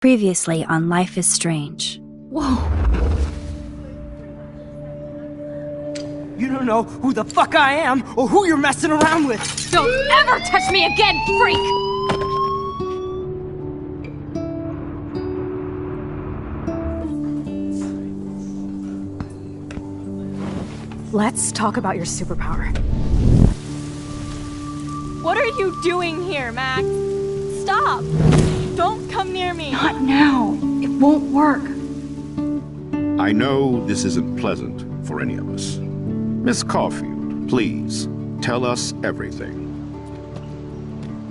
Previously on Life is Strange. Whoa. You don't know who the fuck I am or who you're messing around with! Don't ever touch me again, freak! Let's talk about your superpower. What are you doing here, Max? Stop! Don't come near me! Not now. It won't work. I know this isn't pleasant for any of us. Miss Caulfield, please, tell us everything.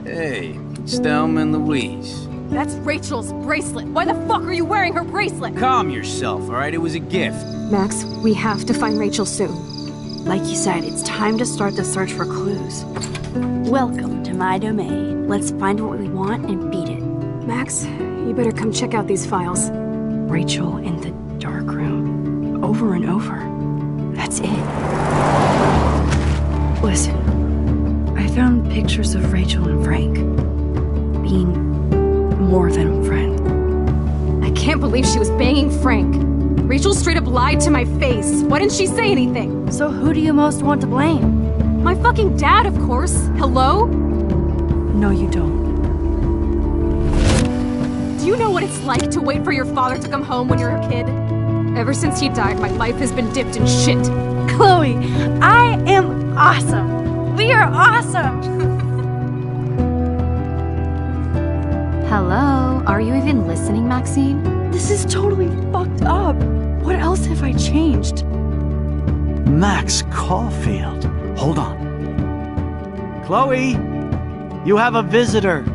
Hey, it's Thelma and Louise. That's Rachel's bracelet. Why the fuck are you wearing her bracelet? Calm yourself, alright? It was a gift. Max, we have to find Rachel soon. Like you said, it's time to start the search for clues. Welcome to my domain. Let's find what we want and beat it. Max, you better come check out these files. Rachel in the dark room. Over and over. That's it. Listen, I found pictures of Rachel and Frank being more than a friend. I can't believe she was banging Frank. Rachel straight up lied to my face. Why didn't she say anything? So who do you most want to blame? My fucking dad, of course. Hello? No, you don't. Do you know what it's like to wait for your father to come home when you're a kid? Ever since he died, my life has been dipped in shit. Chloe, I am awesome. We are awesome. Hello? Are you even listening, Maxine? This is totally fucked up. What else have I changed? Max Caulfield. Hold on. Chloe, you have a visitor.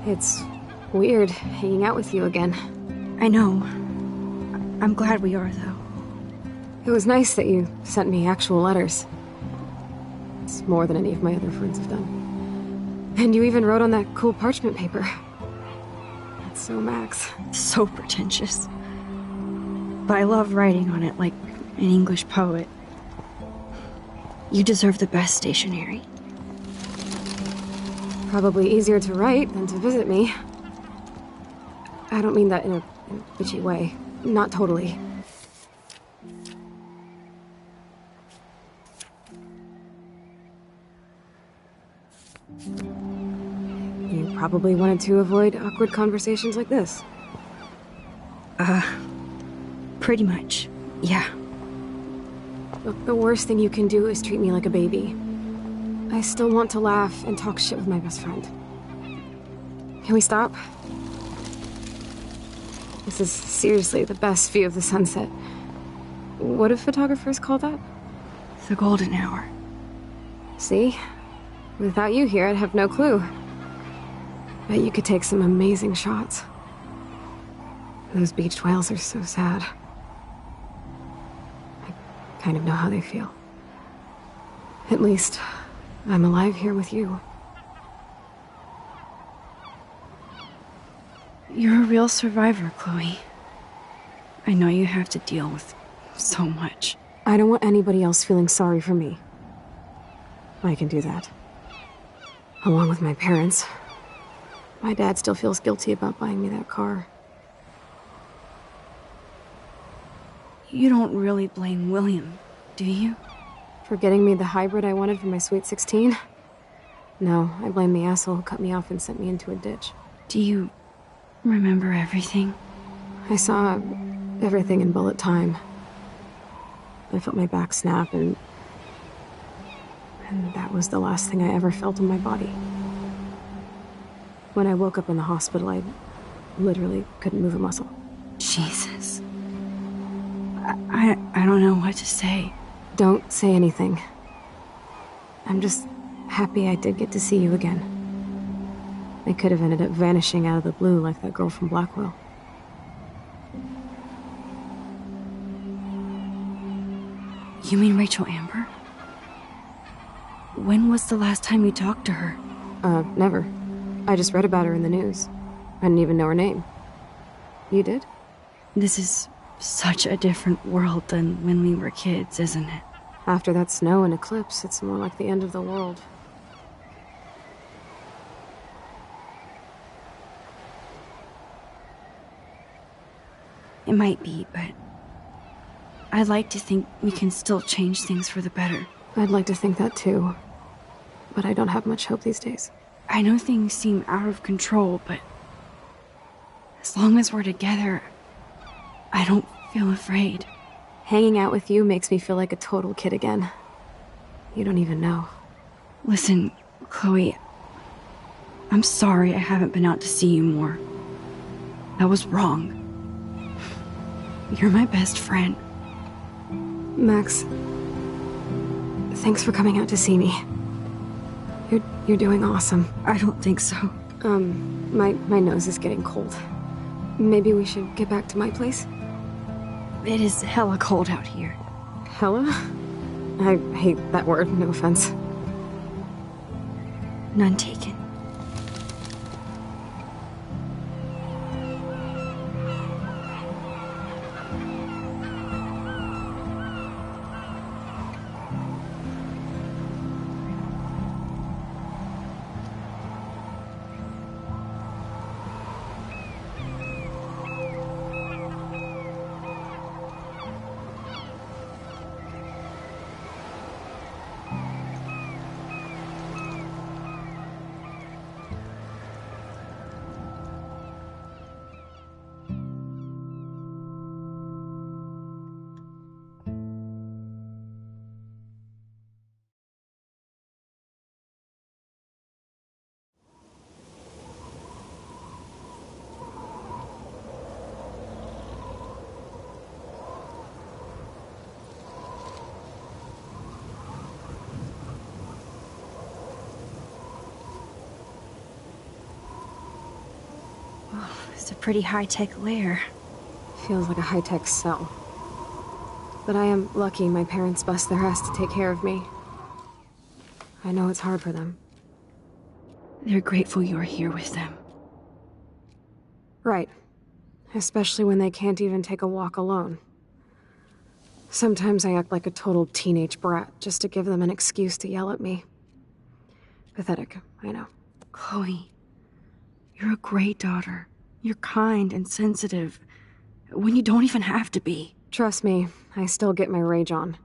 It's weird hanging out with you again. I know. I'm glad we are, though. It was nice that you sent me actual letters. It's more than any of my other friends have done. And you even wrote on that cool parchment paper. That's so Max. So pretentious. But I love writing on it like an English poet. You deserve the best stationery. Probably easier to write than to visit me. I don't mean that in a bitchy way. Not totally. You probably wanted to avoid awkward conversations like this. Pretty much, yeah. Look, the worst thing you can do is treat me like a baby. I still want to laugh and talk shit with my best friend. Can we stop? This is seriously the best view of the sunset. What do photographers call that? The golden hour. See? Without you here, I'd have no clue. Bet you could take some amazing shots. Those beached whales are so sad. I kind of know how they feel. At least, I'm alive here with you. You're a real survivor, Chloe. I know you have to deal with so much. I don't want anybody else feeling sorry for me. I can do that. Along with my parents. My dad still feels guilty about buying me that car. You don't really blame William, do you? For getting me the hybrid I wanted for my Sweet 16? No, I blame the asshole who cut me off and sent me into a ditch. Do you remember everything? I saw everything in bullet time. I felt my back snap and that was the last thing I ever felt in my body. When I woke up in the hospital, I literally couldn't move a muscle. Jesus. I don't know what to say. Don't say anything. I'm just happy I did get to see you again. I could have ended up vanishing out of the blue like that girl from Blackwell. You mean Rachel Amber? When was the last time you talked to her? Never. I just read about her in the news. I didn't even know her name. You did? This is such a different world than when we were kids, isn't it? After that snow and eclipse, it's more like the end of the world. It might be, but I'd like to think we can still change things for the better. I'd like to think that too. But I don't have much hope these days. I know things seem out of control, but as long as we're together, I don't feel afraid. Hanging out with you makes me feel like a total kid again. You don't even know. Listen, Chloe, I'm sorry I haven't been out to see you more. That was wrong. You're my best friend. Max, thanks for coming out to see me. You're doing awesome. I don't think so. My nose is getting cold. Maybe we should get back to my place? It is hella cold out here. Hella? I hate that word, no offense. None taken. It's a pretty high-tech lair. Feels like a high-tech cell. But I am lucky my parents bust their ass to take care of me. I know it's hard for them. They're grateful you're here with them. Right. Especially when they can't even take a walk alone. Sometimes I act like a total teenage brat just to give them an excuse to yell at me. Pathetic, I know. Chloe, you're a great daughter. You're kind and sensitive, when you don't even have to be. Trust me, I still get my rage on.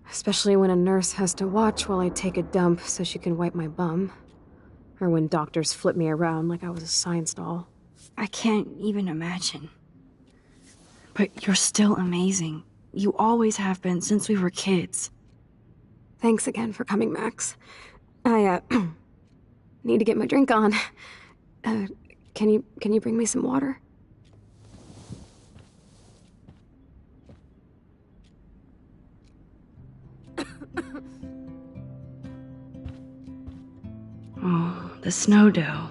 Especially when a nurse has to watch while I take a dump so she can wipe my bum. Or when doctors flip me around like I was a science doll. I can't even imagine. But you're still amazing. You always have been since we were kids. Thanks again for coming, Max. I, need to get my drink on. Can you bring me some water? Oh, the snow dough.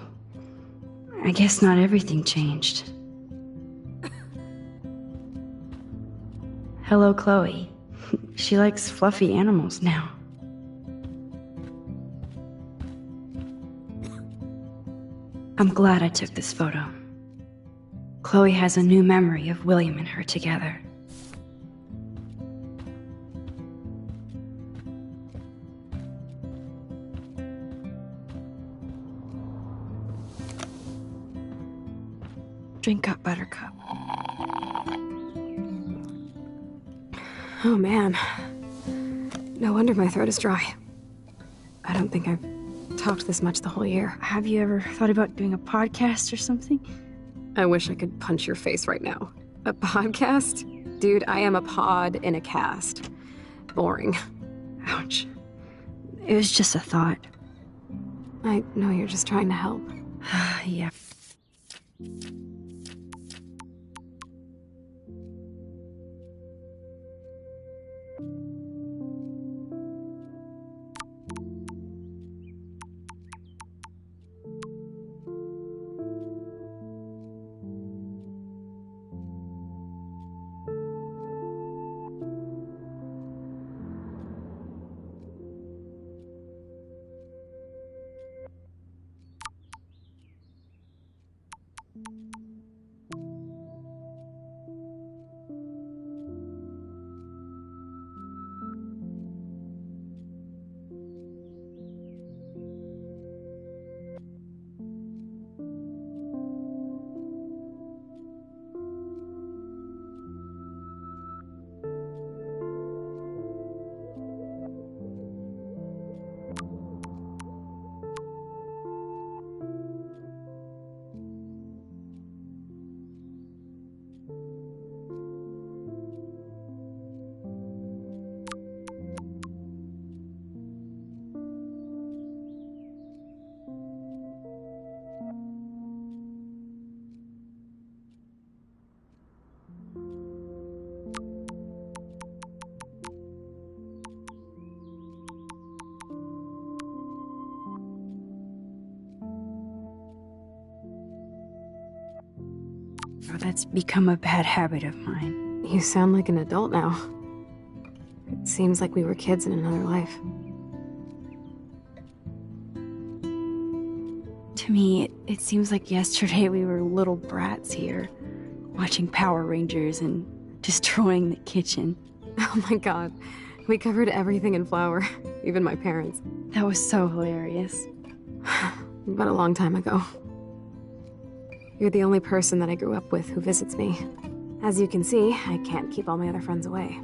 I guess not everything changed. Hello, Chloe. She likes fluffy animals now. I'm glad I took this photo. Chloe has a new memory of William and her together. Drink up, Buttercup. Oh man. No wonder my throat is dry. I don't think I've talked this much the whole year. Have you ever thought about doing a podcast or something? I wish I could punch your face right now. A podcast? Dude, I am a pod in a cast. Boring. Ouch. It was just a thought. I know you're just trying to help. Yeah. Oh, that's become a bad habit of mine. You sound like an adult now. It seems like we were kids in another life. To me, it seems like yesterday we were little brats here, watching Power Rangers and destroying the kitchen. Oh my god. We covered everything in flour, even my parents. That was so hilarious. But a long time ago. You're the only person that I grew up with who visits me. As you can see, I can't keep all my other friends away.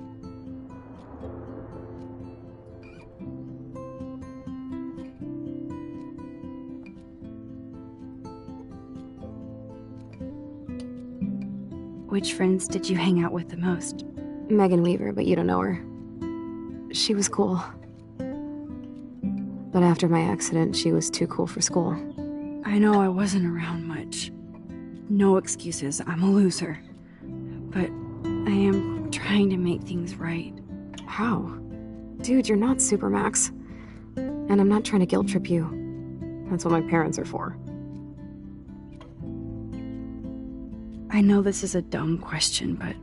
Which friends did you hang out with the most? Megan Weaver, but you don't know her. She was cool. But after my accident, she was too cool for school. I know I wasn't around much. No excuses, I'm a loser. But I am trying to make things right. How? Dude, you're not Supermax. And I'm not trying to guilt trip you. That's what my parents are for. I know this is a dumb question, but...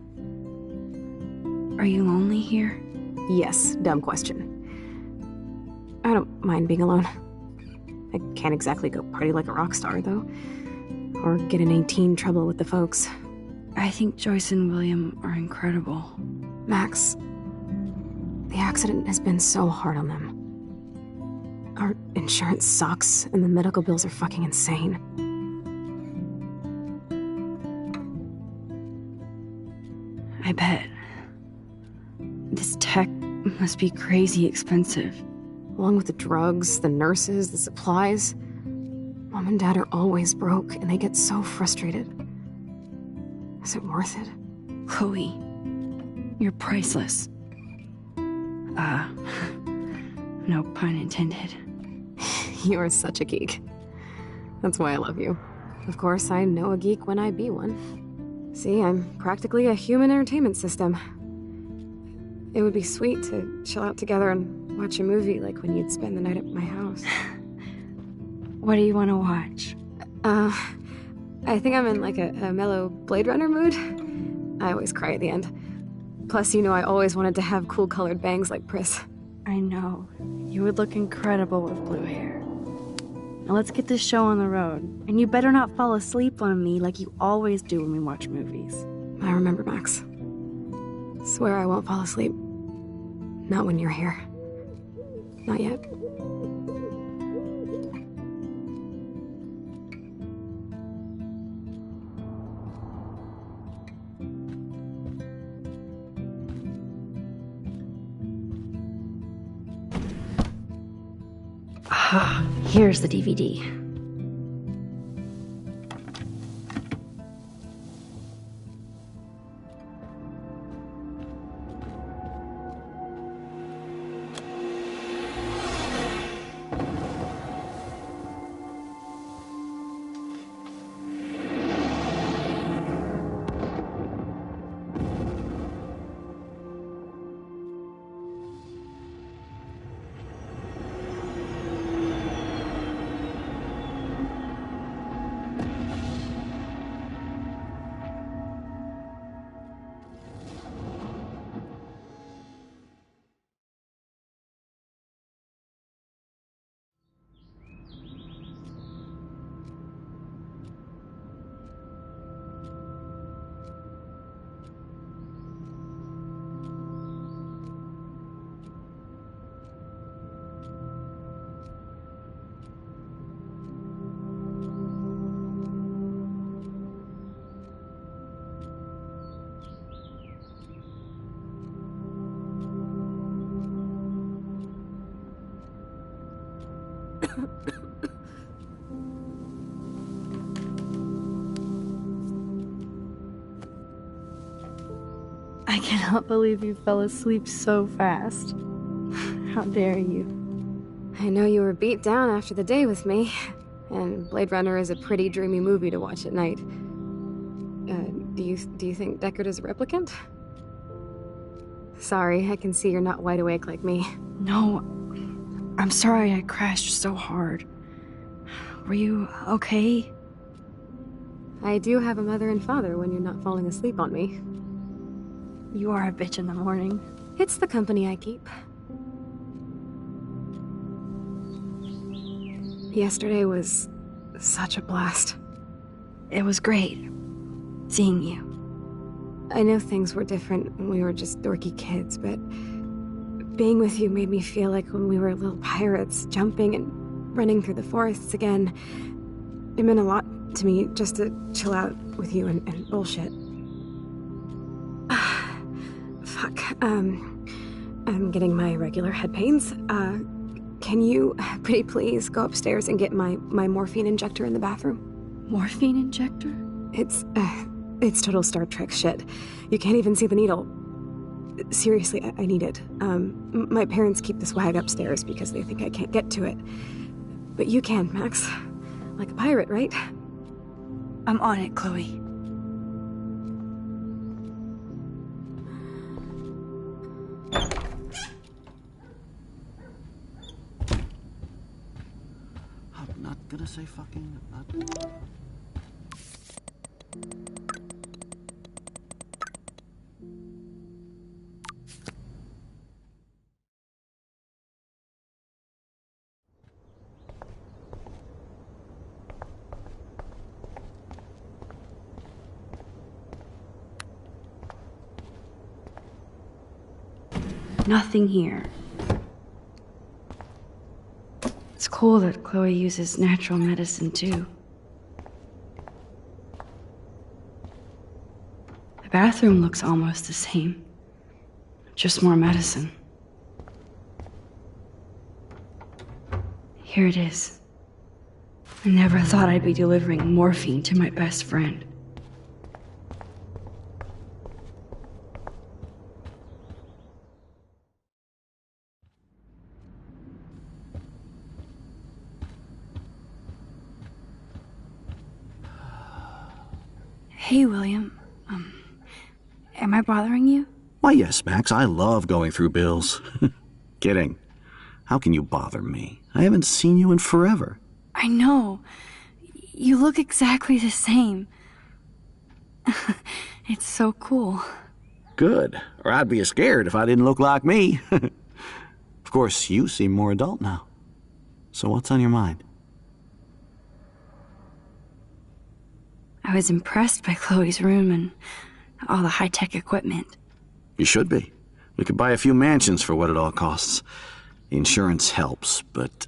Are you lonely here? Yes, dumb question. I don't mind being alone. I can't exactly go party like a rock star, though. Or get in any teen trouble with the folks. I think Joyce and William are incredible. Max, the accident has been so hard on them. Our insurance sucks, and the medical bills are fucking insane. I bet. This tech must be crazy expensive. Along with the drugs, the nurses, the supplies. Mom and Dad are always broke, and they get so frustrated. Is it worth it? Chloe, you're priceless. No pun intended. You are such a geek. That's why I love you. Of course, I know a geek when I be one. See, I'm practically a human entertainment system. It would be sweet to chill out together and watch a movie like when you'd spend the night at my house. What do you want to watch? I think I'm in like a mellow Blade Runner mood. I always cry at the end. Plus, you know I always wanted to have cool colored bangs like Pris. I know. You would look incredible with blue hair. Now let's get this show on the road. And you better not fall asleep on me like you always do when we watch movies. I remember, Max. Swear I won't fall asleep. Not when you're here. Not yet. Here's the DVD. I cannot believe you fell asleep so fast. How dare you? I know you were beat down after the day with me, and Blade Runner is a pretty dreamy movie to watch at night. Do you think Deckard is a replicant? Sorry, I can see you're not wide awake like me. No, I'm sorry I crashed so hard. Were you okay? I do have a mother and father when you're not falling asleep on me. You are a bitch in the morning. It's the company I keep. Yesterday was such a blast. It was great seeing you. I know things were different when we were just dorky kids, but being with you made me feel like when we were little pirates, jumping and running through the forests again. It meant a lot to me just to chill out with you and bullshit. Fuck. I'm getting my regular head pains. Can you, pretty please, go upstairs and get my morphine injector in the bathroom? Morphine injector? It's total Star Trek shit. You can't even see the needle. Seriously, I need it. My parents keep the swag upstairs because they think I can't get to it. But you can, Max. Like a pirate, right? I'm on it, Chloe. I'm not gonna say fucking. I'm not. Nothing here. It's cool that Chloe uses natural medicine too. The bathroom looks almost the same. Just more medicine. Here it is. I never thought I'd be delivering morphine to my best friend. Hey, William. Am I bothering you? Why, yes, Max. I love going through bills. Kidding. How can you bother me? I haven't seen you in forever. I know. You look exactly the same. It's so cool. Good. Or I'd be scared if I didn't look like me. Of course, you seem more adult now. So what's on your mind? I was impressed by Chloe's room and all the high-tech equipment. You should be. We could buy a few mansions for what it all costs. The insurance helps, but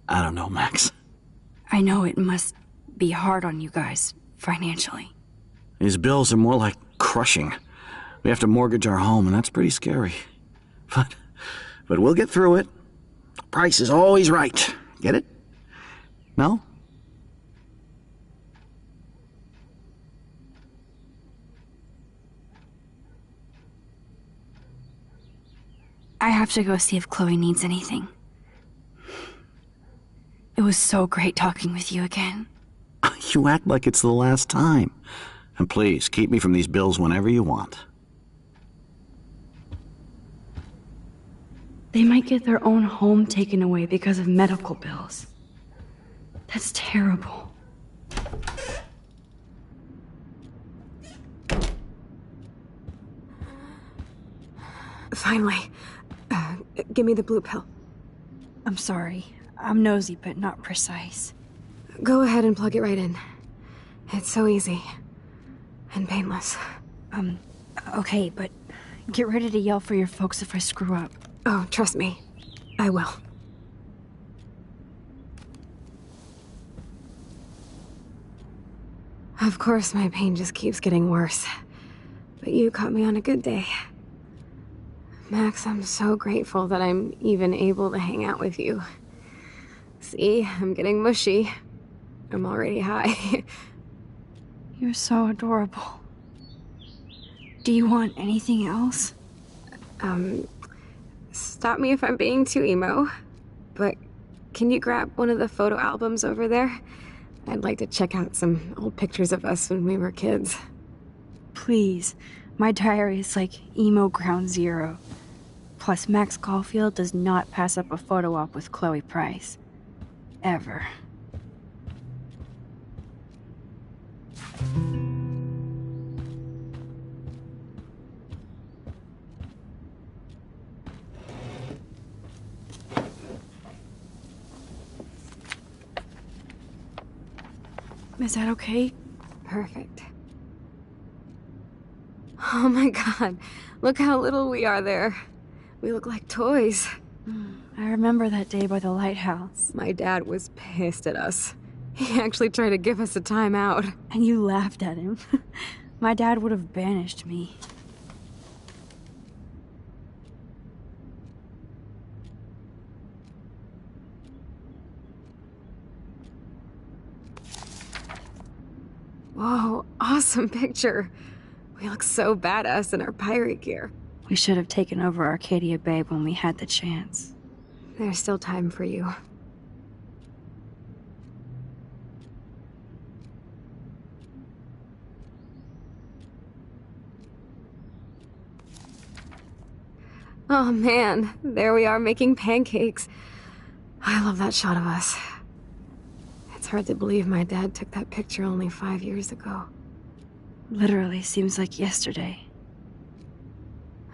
I don't know, Max. I know it must be hard on you guys, financially. These bills are more like crushing. We have to mortgage our home, and that's pretty scary. But we'll get through it. Price is always right. Get it? No? I have to go see if Chloe needs anything. It was so great talking with you again. You act like it's the last time. And please, keep me from these bills whenever you want. They might get their own home taken away because of medical bills. That's terrible. Finally. Give me the blue pill. I'm sorry. I'm nosy, but not precise. Go ahead and plug it right in. It's so easy. And painless. Okay, but get ready to yell for your folks if I screw up. Oh, trust me. I will. Of course, my pain just keeps getting worse. But you caught me on a good day. Max, I'm so grateful that I'm even able to hang out with you. See, I'm getting mushy. I'm already high. You're so adorable. Do you want anything else? Stop me if I'm being too emo, but can you grab one of the photo albums over there? I'd like to check out some old pictures of us when we were kids. Please. My diary is like emo ground zero. Plus, Max Caulfield does not pass up a photo op with Chloe Price. Ever. Is that okay? Perfect. Oh my god, look how little we are there. We look like toys. I remember that day by the lighthouse. My dad was pissed at us. He actually tried to give us a timeout. And you laughed at him. My dad would have banished me. Whoa, awesome picture. We look so badass in our pirate gear. We should have taken over Arcadia Bay when we had the chance. There's still time for you. Oh man, there we are making pancakes. I love that shot of us. It's hard to believe my dad took that picture only 5 years ago. Literally seems like yesterday.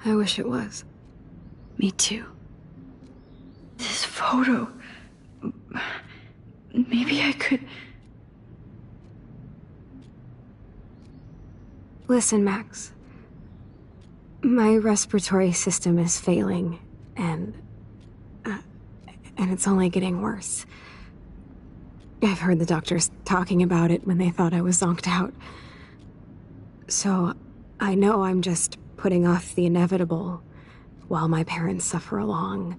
I wish it was. Me too. This photo... Maybe I could... Listen, Max. My respiratory system is failing, and it's only getting worse. I've heard the doctors talking about it when they thought I was zonked out. So, I know I'm just putting off the inevitable while my parents suffer along,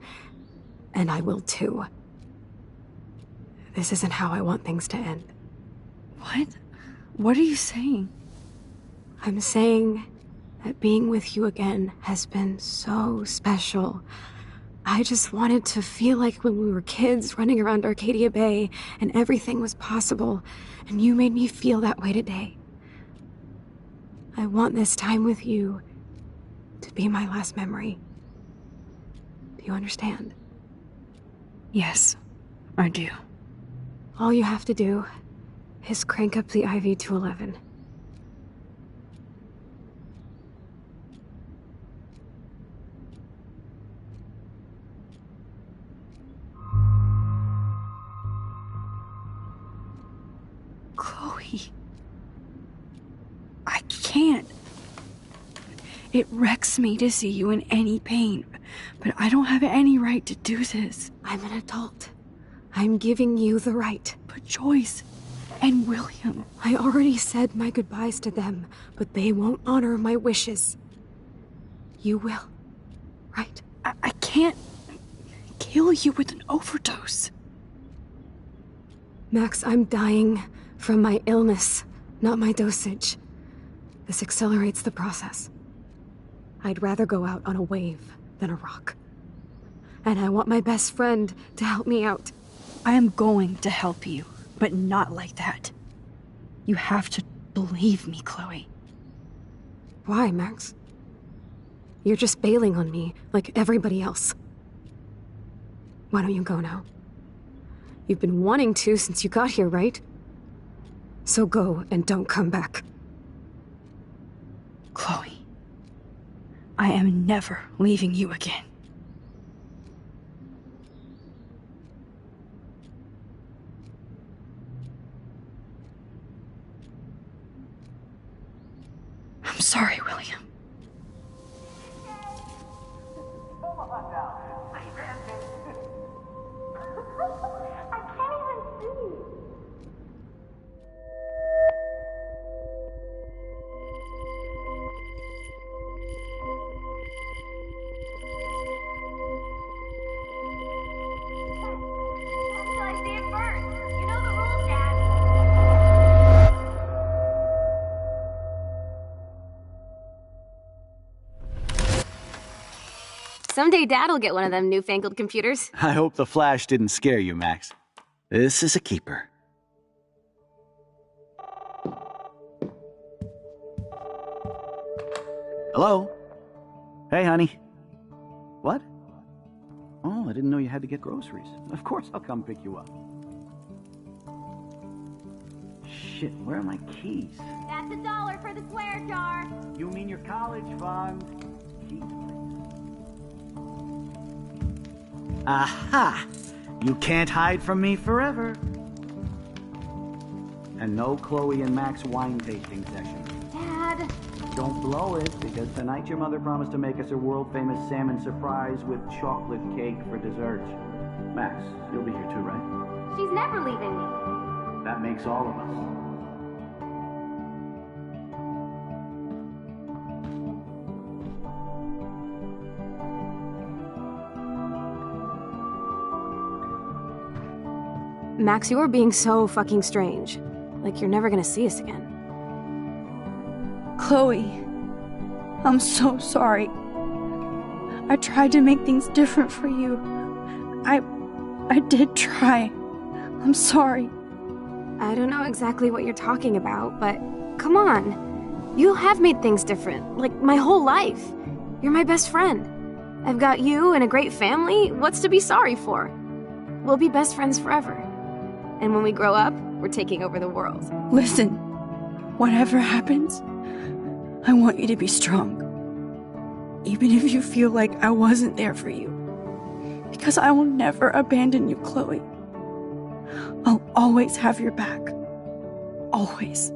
and I will too. This isn't how I want things to end. What? What are you saying? I'm saying that being with you again has been so special. I just wanted to feel like when we were kids running around Arcadia Bay and everything was possible, and you made me feel that way today. I want this time with you to be my last memory. Do you understand? Yes, I do. All you have to do is crank up the IV to 11. Chloe. I can't. It wrecks me to see you in any pain, but I don't have any right to do this. I'm an adult. I'm giving you the right. But Joyce and William... I already said my goodbyes to them, but they won't honor my wishes. You will, right? I can't kill you with an overdose. Max, I'm dying from my illness, not my dosage. This accelerates the process. I'd rather go out on a wave than a rock. And I want my best friend to help me out. I am going to help you, but not like that. You have to believe me, Chloe. Why, Max? You're just bailing on me like everybody else. Why don't you go now? You've been wanting to since you got here, right? So go and don't come back. Chloe, I am never leaving you again. I'm sorry, William. Someday Dad'll get one of them newfangled computers. I hope the flash didn't scare you, Max. This is a keeper. Hello? Hey, honey. What? Oh, I didn't know you had to get groceries. Of course I'll come pick you up. Shit, where are my keys? That's $1 for the swear jar. You mean your college fund? Keys, please. Aha! You can't hide from me forever. And no Chloe and Max wine tasting session. Dad. Don't blow it, because tonight your mother promised to make us a world-famous salmon surprise with chocolate cake for dessert. Max, you'll be here too, right? She's never leaving me. That makes all of us. Max, you're being so fucking strange. Like you're never gonna see us again. Chloe, I'm so sorry. I tried to make things different for you. I did try. I'm sorry. I don't know exactly what you're talking about, but come on. You have made things different, like my whole life. You're my best friend. I've got you and a great family. What's to be sorry for? We'll be best friends forever. And when we grow up, we're taking over the world. Listen, whatever happens, I want you to be strong. Even if you feel like I wasn't there for you. Because I will never abandon you, Chloe. I'll always have your back. Always.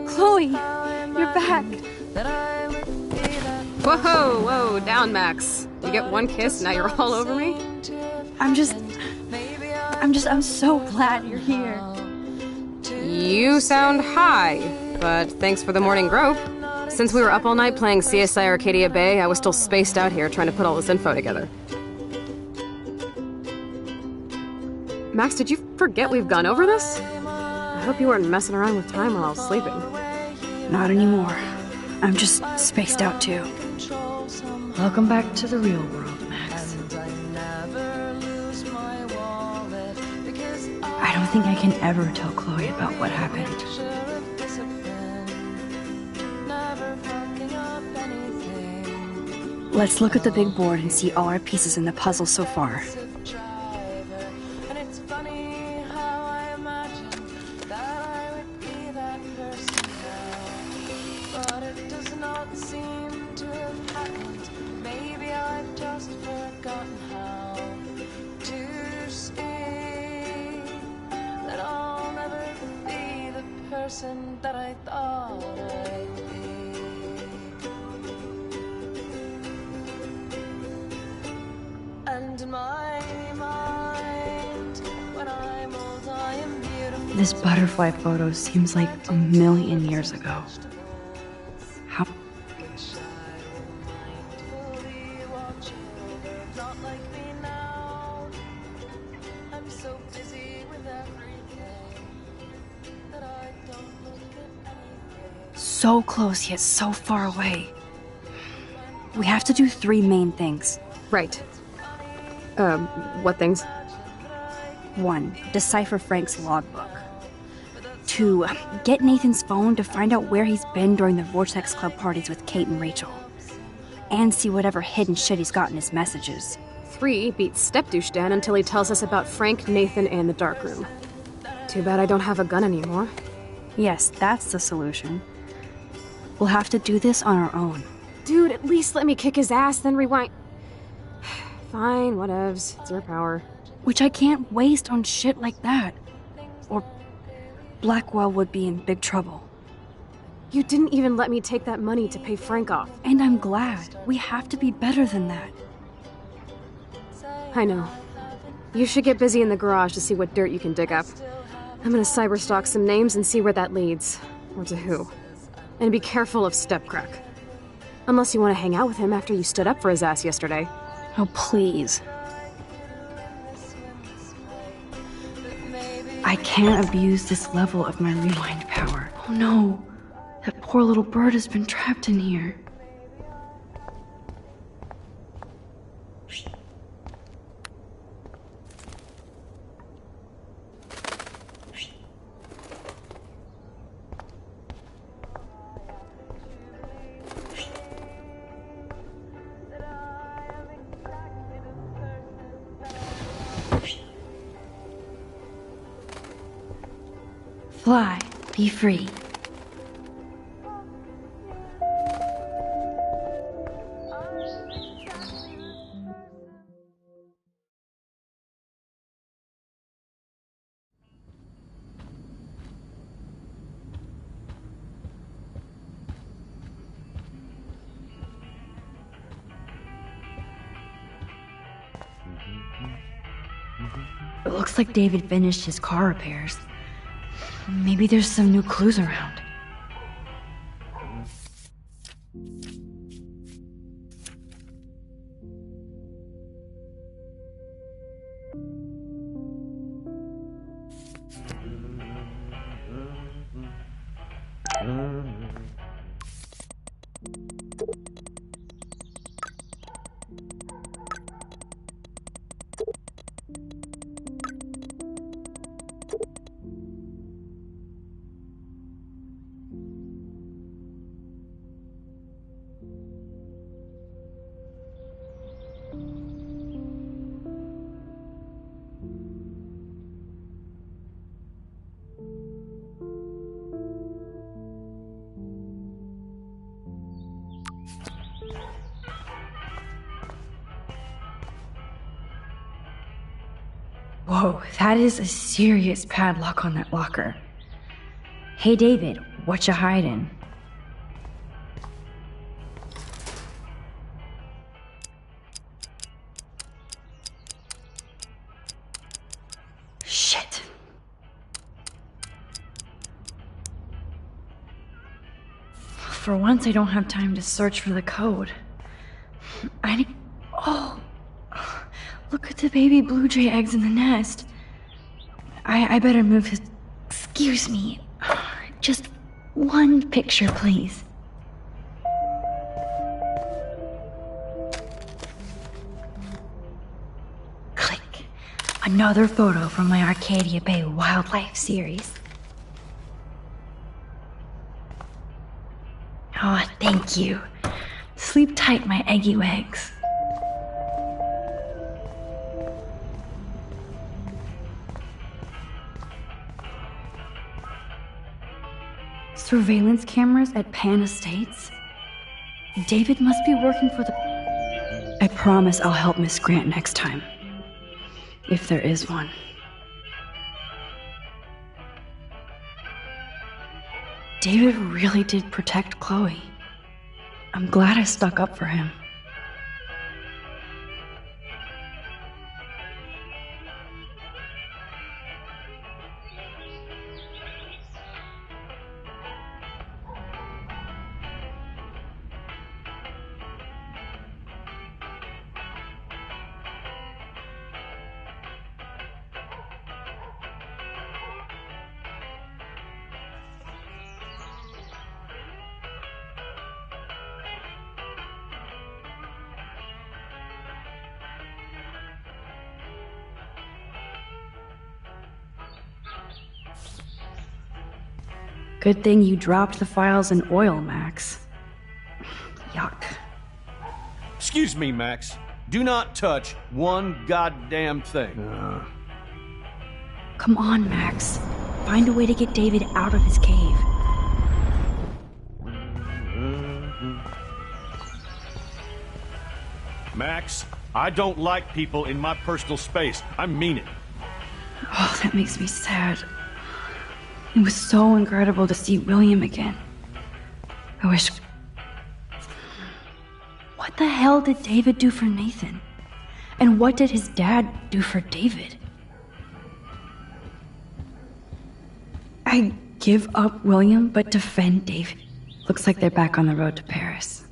Chloe, you're back. Whoa, down, Max. You get one kiss, now you're all over me? I'm so glad you're here. You sound high, but thanks for the morning grope. Since we were up all night playing CSI Arcadia Bay, I was still spaced out here trying to put all this info together. Max, did you forget we've gone over this? I hope you weren't messing around with time while I was sleeping. Not anymore. I'm just spaced out too. Welcome back to the real world, Max. I don't think I can ever tell Chloe about what happened. Let's look at the big board and see all our pieces in the puzzle so far. That I thought I'd be. And in my mind, when I'm old, I am beautiful. This butterfly photo seems like a million years ago. How? Not like me now. I'm so busy with everything that I don't look at anything. So close yet so far away. We have to do 3 main things. Right. What things? 1. Decipher Frank's logbook. 2. Get Nathan's phone to find out where he's been during the Vortex Club parties with Kate and Rachel. And see whatever hidden shit he's got in his messages. 3. Beat Step-Douche Dan until he tells us about Frank, Nathan, and the darkroom. Too bad I don't have a gun anymore. Yes, that's the solution. We'll have to do this on our own. Dude, at least let me kick his ass, then rewind. Fine, whatevs. It's your power. Which I can't waste on shit like that. Or Blackwell would be in big trouble. You didn't even let me take that money to pay Frank off. And I'm glad. We have to be better than that. I know. You should get busy in the garage to see what dirt you can dig up. I'm gonna cyberstalk some names and see where that leads. Or to who. And be careful of Stepcrack. Unless you want to hang out with him after you stood up for his ass yesterday. Oh, please. I can't abuse this level of my rewind power. Oh no, that poor little bird has been trapped in here. Fly, be free. It looks like David finished his car repairs. Maybe there's some new clues around. Whoa, that is a serious padlock on that locker. Hey David, What you hiding? Shit. For once, I don't have time to search for the code. Oh, look at the baby blue jay eggs in the nest. I better move his. Excuse me. Just one picture, please. Click. Another photo from my Arcadia Bay Wildlife series. Oh, thank you. Sleep tight, my eggy wags. Surveillance cameras at Pan Estates? David must be working for the... I promise I'll help Miss Grant next time. If there is one. David really did protect Chloe. I'm glad I stuck up for him. Good thing you dropped the files in oil, Max. Yuck. Excuse me, Max. Do not touch one goddamn thing. Come on, Max. Find a way to get David out of his cave. Max, I don't like people in my personal space. I mean it. Oh, that makes me sad. It was so incredible to see William again. I wish... What the hell did David do for Nathan? And what did his dad do for David? I give up William, but defend David. Looks like they're back on the road to Paris.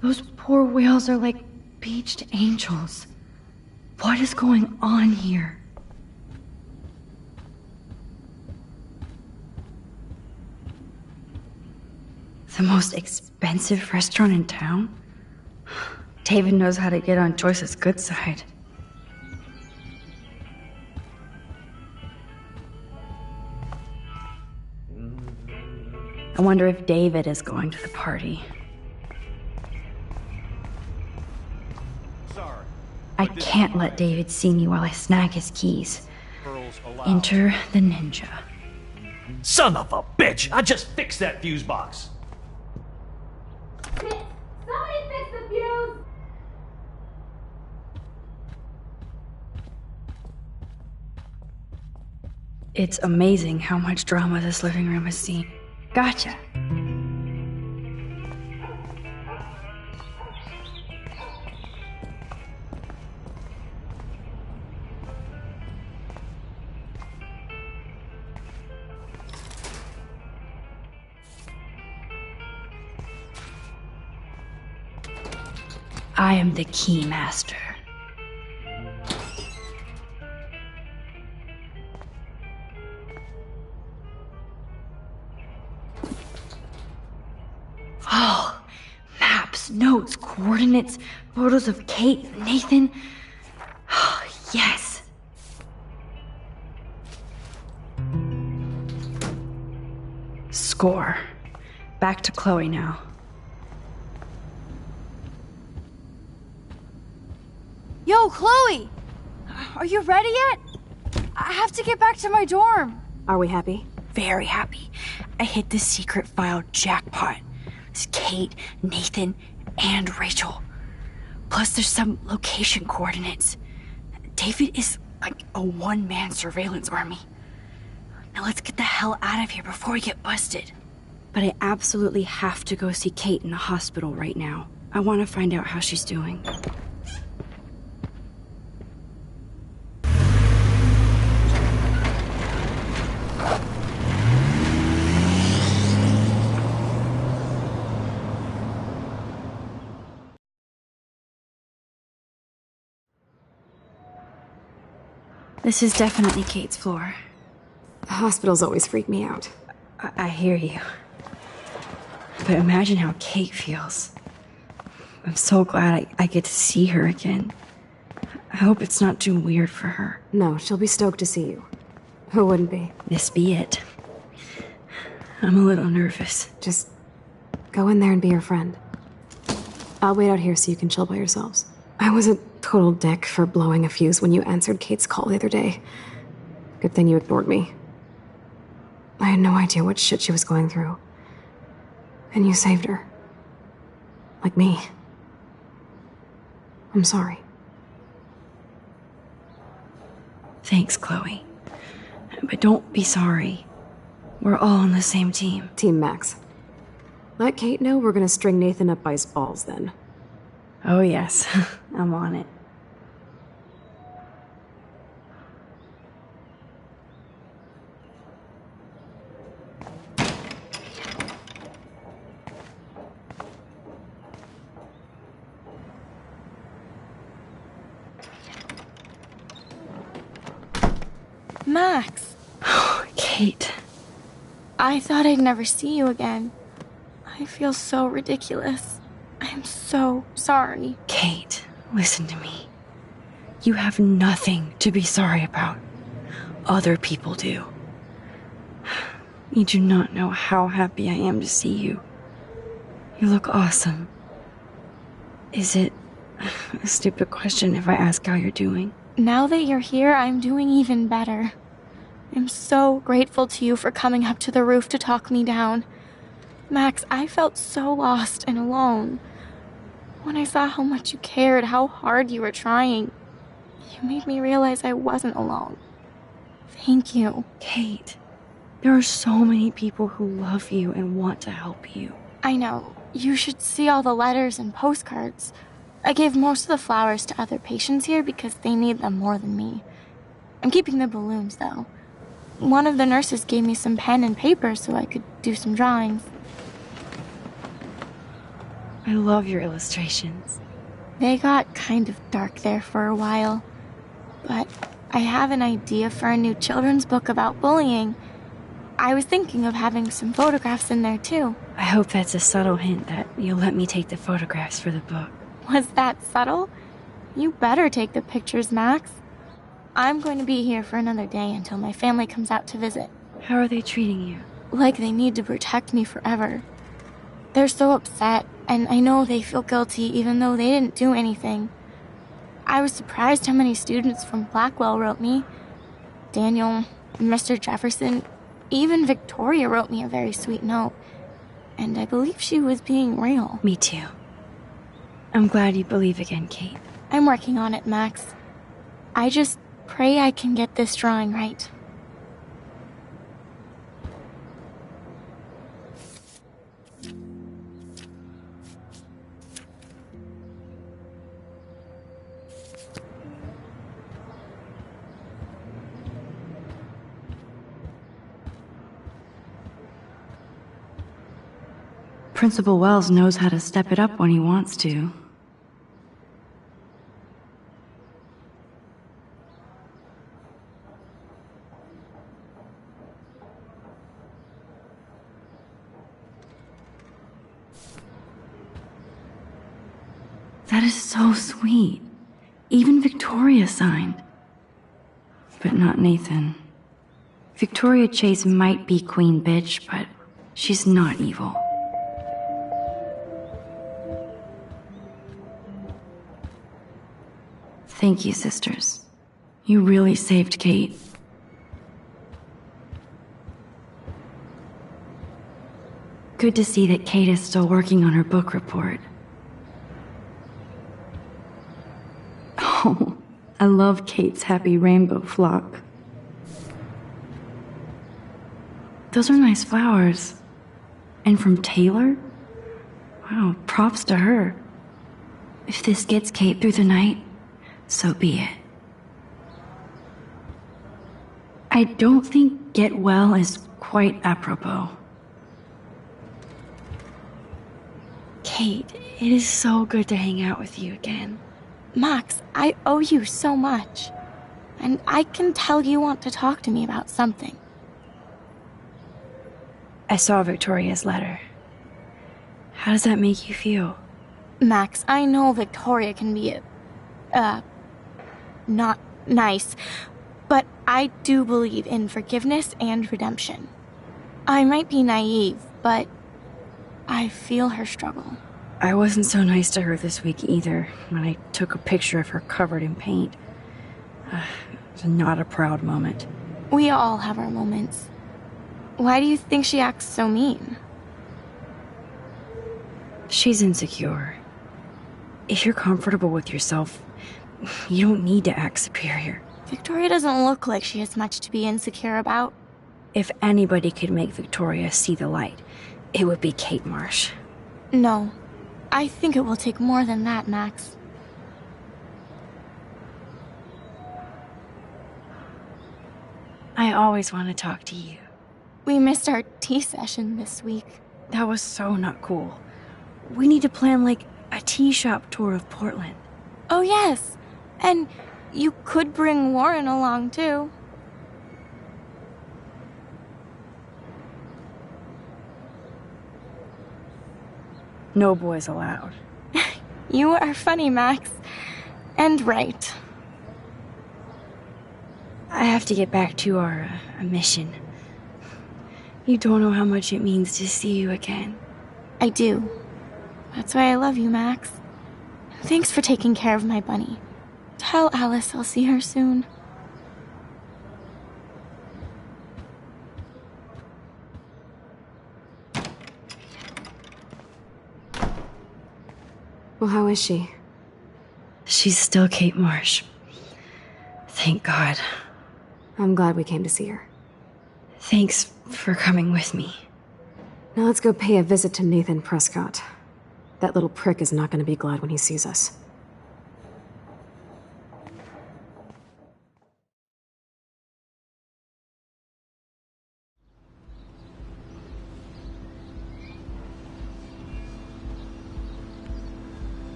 Those poor whales are like beached angels. What is going on here? The most expensive restaurant in town? David knows how to get on Joyce's good side. I wonder if David is going to the party. Sorry. I can't let David see me while I snag his keys. Enter the ninja. Son of a bitch! I just fixed that fuse box. Somebody fix the fuse! It's amazing how much drama this living room has seen. Gotcha. I am the key master. Oh, maps, notes, coordinates, photos of Kate, Nathan. Oh, yes. Score. Back to Chloe now. Yo, Chloe! Are you ready yet? I have to get back to my dorm. Are we happy? Very happy. I hit the secret file jackpot. It's Kate, Nathan, and Rachel. Plus there's some location coordinates. David is like a one-man surveillance army. Now let's get the hell out of here before we get busted. But I absolutely have to go see Kate in the hospital right now. I want to find out how she's doing. This is definitely Kate's floor. Hospitals always freak me out. I hear you. But imagine how Kate feels. I'm so glad I get to see her again. I hope it's not too weird for her. No, she'll be stoked to see you. Who wouldn't be? This be it. I'm a little nervous. Just go in there and be your friend. I'll wait out here so you can chill by yourselves. I was a total dick for blowing a fuse when you answered Kate's call the other day. Good thing you ignored me. I had no idea what shit she was going through. And you saved her. Like me. I'm sorry. Thanks, Chloe. But don't be sorry. We're all on the same team. Team Max. Let Kate know we're gonna string Nathan up by his balls then. Oh yes, I'm on it. Max! Kate. I thought I'd never see you again. I feel so ridiculous. I'm so sorry. Kate, listen to me. You have nothing to be sorry about. Other people do. You do not know how happy I am to see you. You look awesome. Is it a stupid question if I ask how you're doing? Now that you're here, I'm doing even better. I'm so grateful to you for coming up to the roof to talk me down. Max, I felt so lost and alone. When I saw how much you cared, how hard you were trying, you made me realize I wasn't alone. Thank you. Kate, there are so many people who love you and want to help you. I know. You should see all the letters and postcards. I gave most of the flowers to other patients here because they need them more than me. I'm keeping the balloons, though. One of the nurses gave me some pen and paper so I could do some drawings. I love your illustrations. They got kind of dark there for a while. But I have an idea for a new children's book about bullying. I was thinking of having some photographs in there, too. I hope that's a subtle hint that you'll let me take the photographs for the book. Was that subtle? You better take the pictures, Max. I'm going to be here for another day until my family comes out to visit. How are they treating you? Like they need to protect me forever. They're so upset, and I know they feel guilty even though they didn't do anything. I was surprised how many students from Blackwell wrote me. Daniel, Mr. Jefferson, even Victoria wrote me a very sweet note. And I believe she was being real. Me too. I'm glad you believe again, Kate. I'm working on it, Max. I just pray I can get this drawing right. Principal Wells knows how to step it up when he wants to. That is so sweet. Even Victoria signed. But not Nathan. Victoria Chase might be Queen Bitch, but she's not evil. Thank you, sisters. You really saved Kate. Good to see that Kate is still working on her book report. Oh, I love Kate's happy rainbow flock. Those are nice flowers. And from Taylor? Wow, props to her. If this gets Kate through the night, so be it. I don't think get well is quite apropos. Kate, it is so good to hang out with you again. Max, I owe you so much. And I can tell you want to talk to me about something. I saw Victoria's letter. How does that make you feel? Max, I know Victoria can be, not nice, but I do believe in forgiveness and redemption. I might be naive, but I feel her struggle. I wasn't so nice to her this week either, when I took a picture of her covered in paint. It was not a proud moment. We all have our moments. Why do you think she acts so mean? She's insecure. If you're comfortable with yourself, you don't need to act superior. Victoria doesn't look like she has much to be insecure about. If anybody could make Victoria see the light, it would be Kate Marsh. No. I think it will take more than that, Max. I always want to talk to you. We missed our tea session this week. That was so not cool. We need to plan, like, a tea shop tour of Portland. Oh, yes. And you could bring Warren along, too. No boys allowed. You are funny, Max. And right. I have to get back to our mission. You don't know how much it means to see you again. I do. That's why I love you, Max. Thanks for taking care of my bunny. Tell Alice I'll see her soon. Well, how is she? She's still Kate Marsh. Thank God. I'm glad we came to see her. Thanks for coming with me. Now let's go pay a visit to Nathan Prescott. That little prick is not going to be glad when he sees us.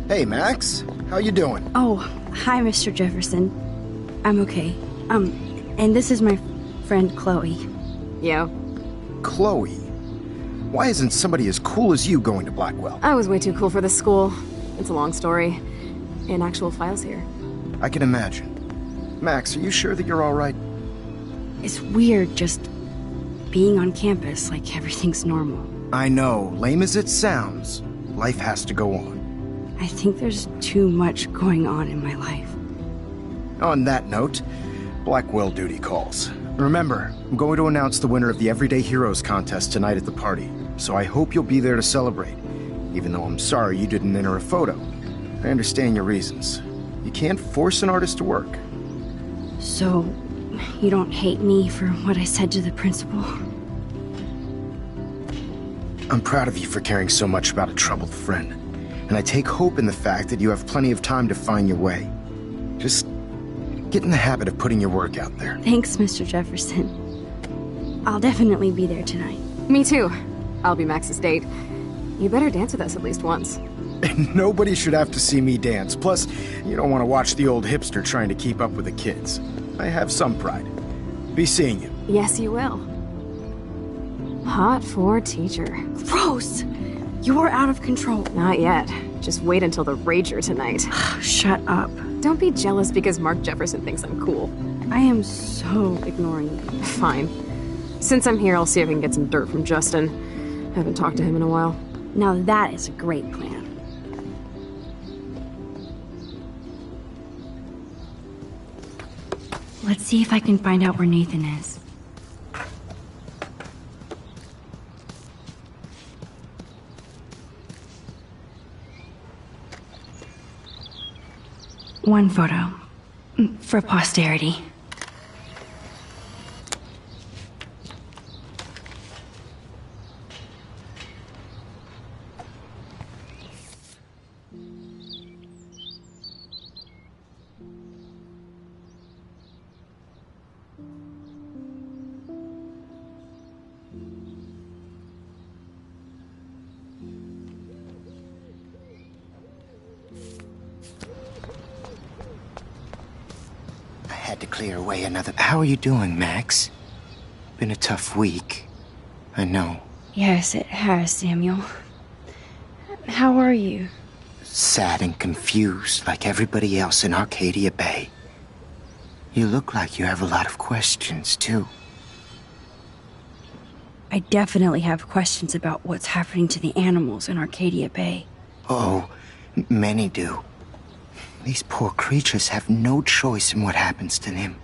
Hey, Max. How you doing? Oh, hi, Mr. Jefferson. I'm okay. And this is my friend Chloe. Yo. Chloe? Why isn't somebody as cool as you going to Blackwell? I was way too cool for this school. It's a long story. In actual files here. I can imagine. Max, are you sure that you're all right? It's weird just being on campus like everything's normal. I know. Lame as it sounds, life has to go on. I think there's too much going on in my life. On that note, Blackwell duty calls. Remember, I'm going to announce the winner of the Everyday Heroes contest tonight at the party, so I hope you'll be there to celebrate, even though I'm sorry you didn't enter a photo. I understand your reasons. You can't force an artist to work. So, you don't hate me for what I said to the principal? I'm proud of you for caring so much about a troubled friend. And I take hope in the fact that you have plenty of time to find your way. Just get in the habit of putting your work out there. Thanks, Mr. Jefferson. I'll definitely be there tonight. Me too. I'll be Max's date. You better dance with us at least once. Nobody should have to see me dance. Plus, you don't want to watch the old hipster trying to keep up with the kids. I have some pride. Be seeing you. Yes, you will. Hot for teacher. Gross! You're out of control. Not yet. Just wait until the Rager tonight. Shut up. Don't be jealous because Mark Jefferson thinks I'm cool. I am so ignoring you. Fine. Since I'm here, I'll see if I can get some dirt from Justin. Haven't talked to him in a while. Now that is a great plan. Let's see if I can find out where Nathan is. One photo. For posterity. Had to clear away another... How are you doing, Max? Been a tough week. I know. Yes, it has, Samuel. How are you? Sad and confused, like everybody else in Arcadia Bay. You look like you have a lot of questions, too. I definitely have questions about what's happening to the animals in Arcadia Bay. Oh, many do. These poor creatures have no choice in what happens to them.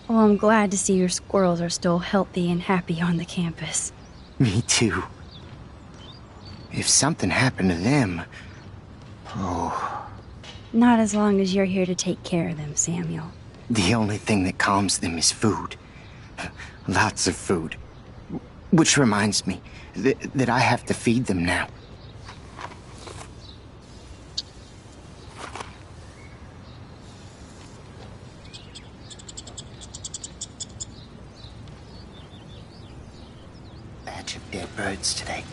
Well, I'm glad to see your squirrels are still healthy and happy on the campus. Me too. If something happened to them... Oh... Not as long as you're here to take care of them, Samuel. The only thing that calms them is food. Lots of food. Which reminds me that I have to feed them now. Batch of dead birds today.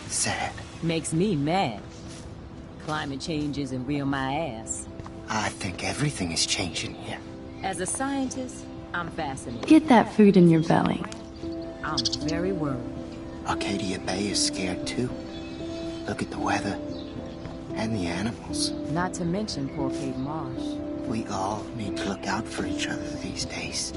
Sad. Makes me mad. Climate change isn't real my ass. I think everything is changing here. As a scientist, I'm fascinated. Get that food in your belly. I'm very worried. Arcadia Bay is scared too. Look at the weather. And the animals. Not to mention poor Kate Marsh. We all need to look out for each other these days.